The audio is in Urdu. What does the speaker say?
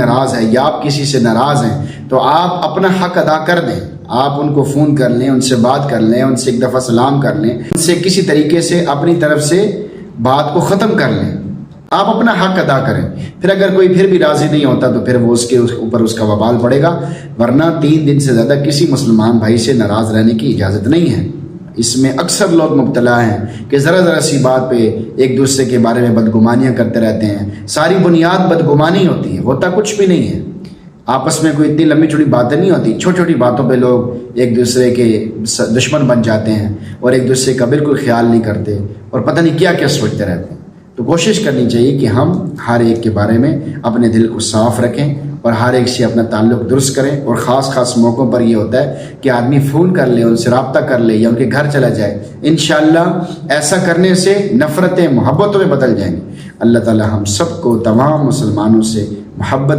ناراض ہے یا آپ کسی سے ناراض ہیں تو آپ اپنا حق ادا کر دیں. آپ ان کو فون کر لیں، ان سے بات کر لیں، ان سے ایک دفعہ سلام کر لیں، ان سے کسی طریقے سے اپنی طرف سے بات کو ختم کر لیں. آپ اپنا حق ادا کریں. پھر اگر کوئی پھر بھی راضی نہیں ہوتا تو پھر وہ اس کے اوپر اس کا وبال پڑے گا. ورنہ 3 دن سے زیادہ کسی مسلمان بھائی سے ناراض رہنے کی اجازت نہیں ہے. اس میں اکثر لوگ مبتلا ہیں کہ ذرا سی بات پہ ایک دوسرے کے بارے میں بدگمانیاں کرتے رہتے ہیں. ساری بنیاد بدگمانی ہوتی ہے، ہوتا کچھ بھی نہیں ہے. آپس میں کوئی اتنی لمبی چوڑی باتیں نہیں ہوتی، چھوٹی چھوٹی باتوں پہ لوگ ایک دوسرے کے دشمن بن جاتے ہیں اور ایک دوسرے کا بالکل خیال نہیں کرتے اور پتہ نہیں کیا کیا سوچتے رہتے ہیں. تو کوشش کرنی چاہیے کہ ہم ہر ایک کے بارے میں اپنے دل کو صاف رکھیں اور ہر ایک سے اپنا تعلق درست کریں. اور خاص موقعوں پر یہ ہوتا ہے کہ آدمی فون کر لے، ان سے رابطہ کر لے یا ان کے گھر چلا جائے. انشاءاللہ ایسا کرنے سے نفرتیں محبتوں میں بدل جائیں گی. اللہ تعالی ہم سب کو تمام مسلمانوں سے محبت